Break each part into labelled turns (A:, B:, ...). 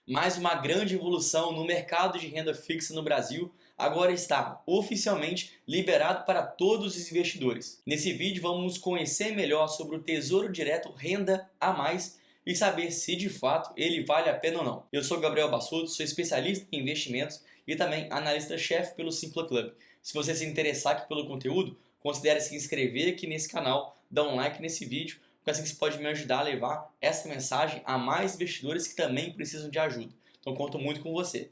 A: Mais uma grande evolução no mercado de renda fixa no Brasil agora está oficialmente liberado para todos os investidores. Nesse vídeo vamos conhecer melhor sobre o Tesouro Direto Renda a Mais e saber se de fato ele vale a pena ou não. Eu sou Gabriel Bassuto, sou especialista em investimentos e também analista-chefe pelo Simpla Club. Se você se interessar aqui pelo conteúdo, considere se inscrever aqui nesse canal, dar um like nesse vídeo, porque assim você pode me ajudar a levar essa mensagem a mais investidores que também precisam de ajuda. Então conto muito com você.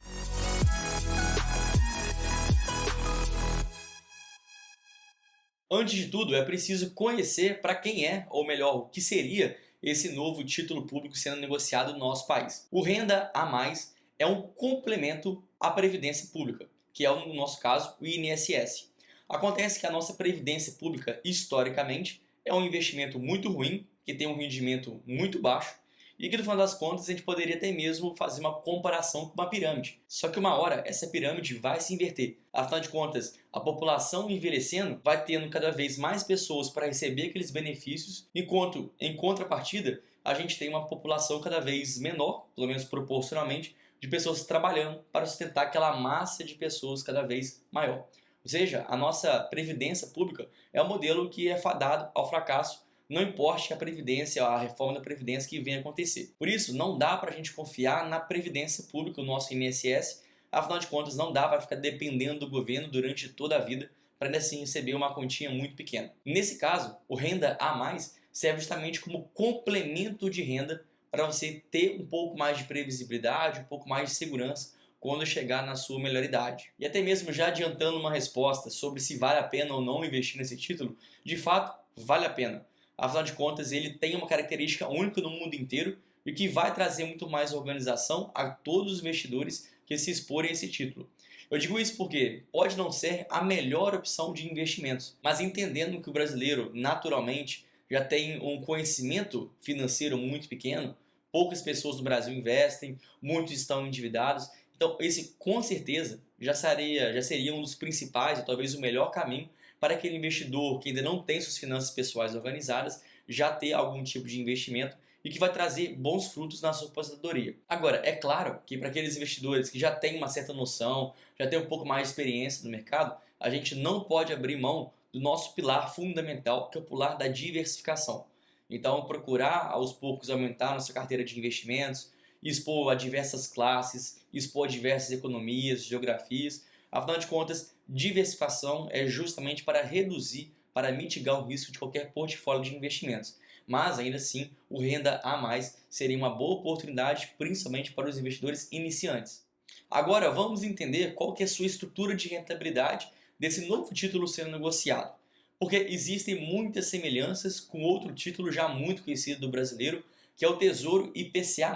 A: Antes de tudo, é preciso conhecer para quem é, ou melhor, o que seria esse novo título público sendo negociado no nosso país. O Renda a Mais é um complemento à Previdência Pública, que é, no nosso caso, o INSS. Acontece que a nossa Previdência Pública, historicamente, é um investimento muito ruim, que tem um rendimento muito baixo, e que no final das contas a gente poderia até mesmo fazer uma comparação com uma pirâmide. Só que uma hora essa pirâmide vai se inverter. Afinal de contas, a população envelhecendo vai tendo cada vez mais pessoas para receber aqueles benefícios, enquanto em contrapartida a gente tem uma população cada vez menor, pelo menos proporcionalmente, de pessoas trabalhando para sustentar aquela massa de pessoas cada vez maior. Ou seja, a nossa previdência pública é um modelo que é fadado ao fracasso, não importa a previdência, a reforma da previdência que venha acontecer. Por isso, não dá para a gente confiar na previdência pública, o nosso INSS. Afinal de contas, não dá para ficar dependendo do governo durante toda a vida para ainda assim receber uma quantia muito pequena. Nesse caso, o Renda a Mais serve justamente como complemento de renda para você ter um pouco mais de previsibilidade, um pouco mais de segurança quando chegar na sua melhor idade. E até mesmo já adiantando uma resposta sobre se vale a pena ou não investir nesse título, de fato, vale a pena. Afinal de contas, ele tem uma característica única no mundo inteiro e que vai trazer muito mais organização a todos os investidores que se exporem a esse título. Eu digo isso porque pode não ser a melhor opção de investimentos, mas entendendo que o brasileiro, naturalmente, já tem um conhecimento financeiro muito pequeno, poucas pessoas no Brasil investem, muitos estão endividados. Então, esse com certeza já seria um dos principais, ou talvez o melhor caminho para aquele investidor que ainda não tem suas finanças pessoais organizadas, já ter algum tipo de investimento e que vai trazer bons frutos na sua aposentadoria. Agora, é claro que para aqueles investidores que já têm uma certa noção, já têm um pouco mais de experiência no mercado, a gente não pode abrir mão do nosso pilar fundamental, que é o pilar da diversificação. Então, procurar aos poucos aumentar nossa carteira de investimentos, expor a diversas classes, expor a diversas economias, geografias. Afinal de contas, diversificação é justamente para reduzir, para mitigar o risco de qualquer portfólio de investimentos. Mas, ainda assim, o Renda a Mais seria uma boa oportunidade, principalmente para os investidores iniciantes. Agora, vamos entender qual que é a sua estrutura de rentabilidade desse novo título sendo negociado. Porque existem muitas semelhanças com outro título já muito conhecido do brasileiro, que é o Tesouro IPCA+.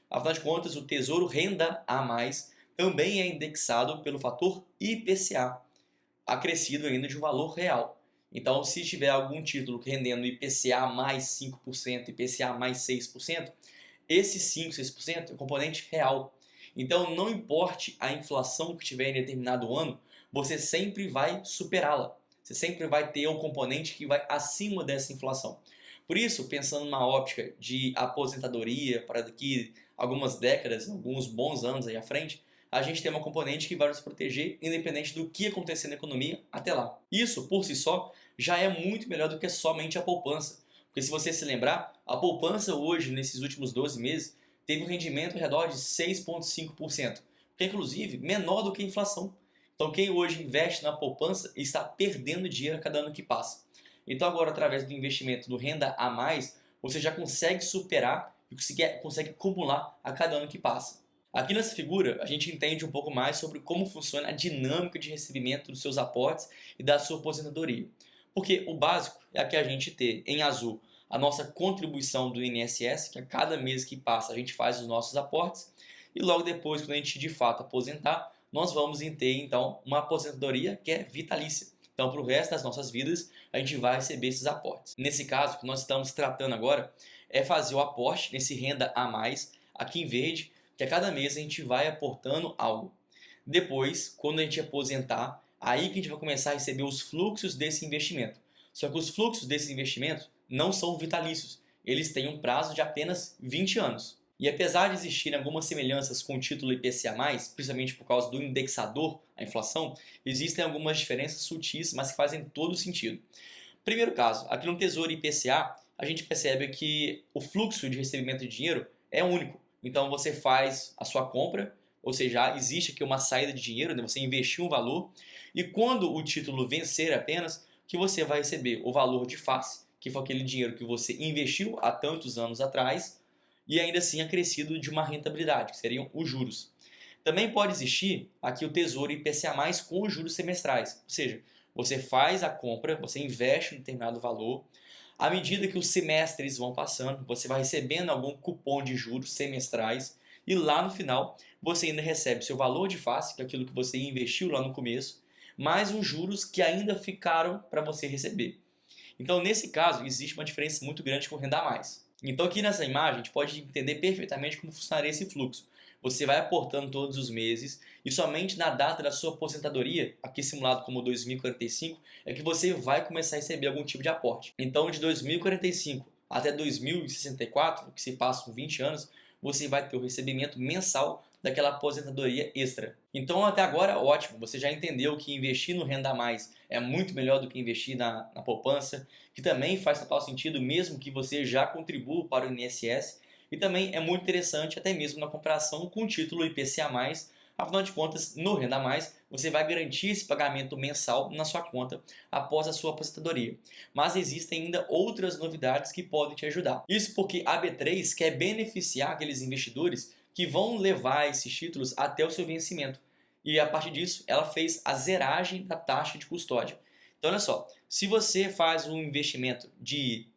A: Afinal de contas, o Tesouro Renda a Mais também é indexado pelo fator IPCA, acrescido ainda de um valor real. Então, se tiver algum título rendendo IPCA mais 5%, IPCA mais 6%, esse 5, 6% é o componente real. Então, não importe a inflação que tiver em determinado ano, você sempre vai superá-la. Você sempre vai ter um componente que vai acima dessa inflação. Por isso, pensando numa óptica de aposentadoria para daqui algumas décadas, alguns bons anos aí à frente, a gente tem uma componente que vai nos proteger independente do que acontecer na economia até lá. Isso, por si só, já é muito melhor do que somente a poupança. Porque se você se lembrar, a poupança hoje, nesses últimos 12 meses, teve um rendimento ao redor de 6,5%, que é inclusive menor do que a inflação. Então quem hoje investe na poupança está perdendo dinheiro a cada ano que passa. Então agora, através do investimento do Renda a Mais, você já consegue superar e consegue acumular a cada ano que passa. Aqui nessa figura, a gente entende um pouco mais sobre como funciona a dinâmica de recebimento dos seus aportes e da sua aposentadoria. Porque o básico é que a gente ter em azul a nossa contribuição do INSS, que a cada mês que passa a gente faz os nossos aportes, e logo depois, quando a gente de fato aposentar, nós vamos ter então uma aposentadoria que é vitalícia. Então, para o resto das nossas vidas, a gente vai receber esses aportes. Nesse caso, o que nós estamos tratando agora é fazer o aporte nesse Renda a Mais, aqui em verde, que a cada mês a gente vai aportando algo. Depois, quando a gente aposentar, aí que a gente vai começar a receber os fluxos desse investimento. Só que os fluxos desse investimento não são vitalícios. Eles têm um prazo de apenas 20 anos. E apesar de existirem algumas semelhanças com o título IPCA+, principalmente por causa do indexador, a inflação, existem algumas diferenças sutis, mas que fazem todo sentido. Primeiro caso, aqui no Tesouro IPCA, a gente percebe que o fluxo de recebimento de dinheiro é único. Então você faz a sua compra, ou seja, existe aqui uma saída de dinheiro, né? Você investiu um valor, e quando o título vencer apenas, que você vai receber o valor de face, que foi aquele dinheiro que você investiu há tantos anos atrás, e ainda assim acrescido de uma rentabilidade, que seriam os juros. Também pode existir aqui o Tesouro IPCA+, com os juros semestrais, ou seja, você faz a compra, você investe um determinado valor, à medida que os semestres vão passando, você vai recebendo algum cupom de juros semestrais e lá no final você ainda recebe seu valor de face, que é aquilo que você investiu lá no começo, mais os juros que ainda ficaram para você receber. Então, nesse caso, existe uma diferença muito grande com renda a mais. Então, aqui nessa imagem, a gente pode entender perfeitamente como funcionaria esse fluxo. Você vai aportando todos os meses e somente na data da sua aposentadoria, aqui simulado como 2045, é que você vai começar a receber algum tipo de aporte. Então, de 2045 até 2064, que se passam 20 anos, você vai ter o recebimento mensal daquela aposentadoria extra. Então, até agora, ótimo, você já entendeu que investir no Renda a Mais é muito melhor do que investir na poupança, que também faz total sentido mesmo que você já contribua para o INSS, e também é muito interessante até mesmo na comparação com o título IPCA+, afinal de contas, no Renda a Mais, você vai garantir esse pagamento mensal na sua conta após a sua aposentadoria. Mas existem ainda outras novidades que podem te ajudar. Isso porque a B3 quer beneficiar aqueles investidores que vão levar esses títulos até o seu vencimento. E a partir disso, ela fez a zeragem da taxa de custódia. Então, olha só, se você faz um investimento de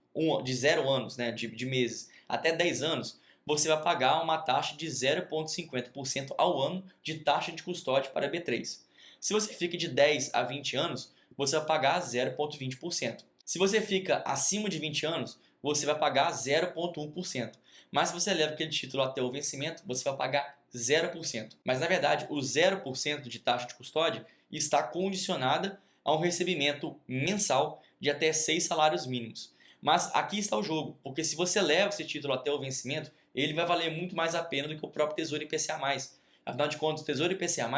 A: 0 anos, né, de meses, até 10 anos, você vai pagar uma taxa de 0,50% ao ano de taxa de custódia para a B3. Se você fica de 10 a 20 anos, você vai pagar 0,20%. Se você fica acima de 20 anos, você vai pagar 0,1%. Mas se você leva aquele título até o vencimento, você vai pagar 0%. Mas na verdade, o 0% de taxa de custódia está condicionada a um recebimento mensal de até 6 salários mínimos. Mas aqui está o jogo, porque se você leva esse título até o vencimento, ele vai valer muito mais a pena do que o próprio Tesouro IPCA+. Afinal de contas, o Tesouro IPCA+,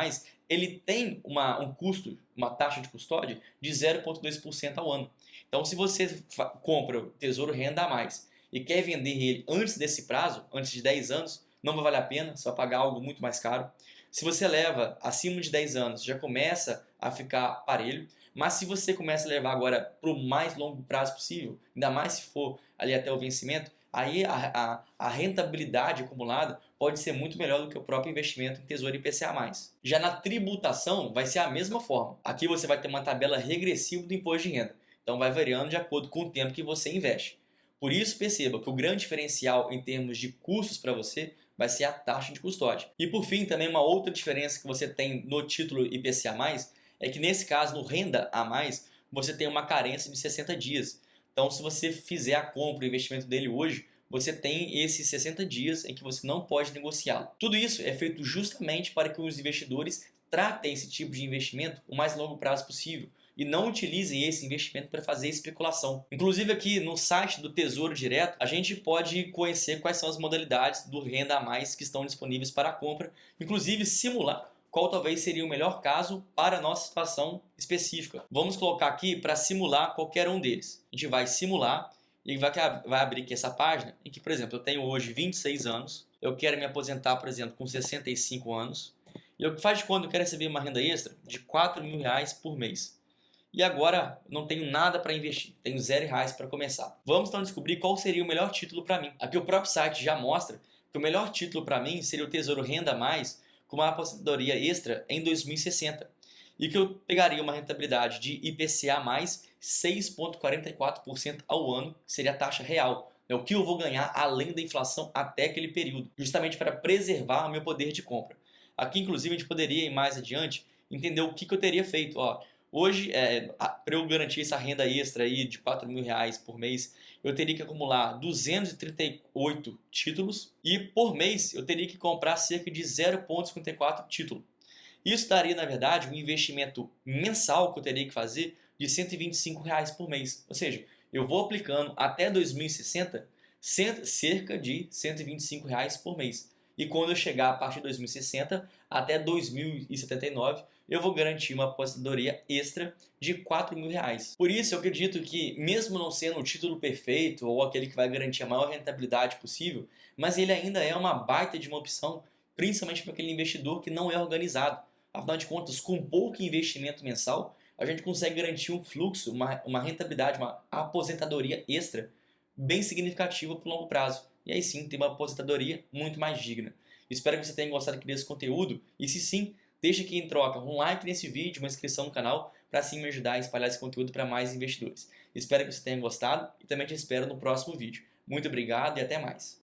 A: ele tem um custo, uma taxa de custódia de 0,2% ao ano. Então, se você compra o Tesouro Renda a Mais e quer vender ele antes desse prazo, antes de 10 anos, não vai valer a pena, você vai pagar algo muito mais caro. Se você leva acima de 10 anos, já começa a ficar parelho. Mas se você começa a levar agora para o mais longo prazo possível, ainda mais se for ali até o vencimento, aí a rentabilidade acumulada pode ser muito melhor do que o próprio investimento em Tesouro IPCA+. Já na tributação vai ser a mesma forma. Aqui você vai ter uma tabela regressiva do imposto de renda. Então vai variando de acordo com o tempo que você investe. Por isso perceba que o grande diferencial em termos de custos para você vai ser a taxa de custódia. E por fim, também uma outra diferença que você tem no título IPCA+, é que nesse caso, no Renda a Mais, você tem uma carência de 60 dias. Então, se você fizer a compra, o investimento dele hoje, você tem esses 60 dias em que você não pode negociá-lo. Tudo isso é feito justamente para que os investidores tratem esse tipo de investimento o mais longo prazo possível e não utilizem esse investimento para fazer especulação. Inclusive aqui no site do Tesouro Direto, a gente pode conhecer quais são as modalidades do Renda a Mais que estão disponíveis para a compra, inclusive simular qual talvez seria o melhor caso para a nossa situação específica. Vamos colocar aqui para simular qualquer um deles. A gente vai simular e vai abrir aqui essa página em que, por exemplo, eu tenho hoje 26 anos, eu quero me aposentar, por exemplo, com 65 anos, e eu faz de conta eu quero receber uma renda extra de R$ 4.000 por mês. E agora não tenho nada para investir, tenho R$ 0 para começar. Vamos então descobrir qual seria o melhor título para mim. Aqui o próprio site já mostra que o melhor título para mim seria o Tesouro Renda a Mais com uma aposentadoria extra em 2060 e que eu pegaria uma rentabilidade de IPCA mais 6,44% ao ano, que seria a taxa real. É o que eu vou ganhar além da inflação até aquele período, justamente para preservar o meu poder de compra. Aqui, inclusive, a gente poderia ir mais adiante entender o que eu teria feito. Hoje, para eu garantir essa renda extra aí de R$ 4.000 por mês, eu teria que acumular 238 títulos e por mês eu teria que comprar cerca de 0,54 título. Isso daria, na verdade, um investimento mensal que eu teria que fazer de R$ 125 por mês. Ou seja, eu vou aplicando até 2060 cerca de R$ 125 por mês. E quando eu chegar a partir de 2060 até 2079, eu vou garantir uma aposentadoria extra de R$ 4.000. Por isso, eu acredito que, mesmo não sendo o título perfeito ou aquele que vai garantir a maior rentabilidade possível, mas ele ainda é uma baita de uma opção, principalmente para aquele investidor que não é organizado. Afinal de contas, com pouco investimento mensal, a gente consegue garantir um fluxo, uma rentabilidade, uma aposentadoria extra bem significativa para o longo prazo. E aí sim, ter uma aposentadoria muito mais digna. Espero que você tenha gostado aqui desse conteúdo e se sim, deixa aqui em troca um like nesse vídeo, uma inscrição no canal para assim me ajudar a espalhar esse conteúdo para mais investidores. Espero que você tenha gostado e também te espero no próximo vídeo. Muito obrigado e até mais.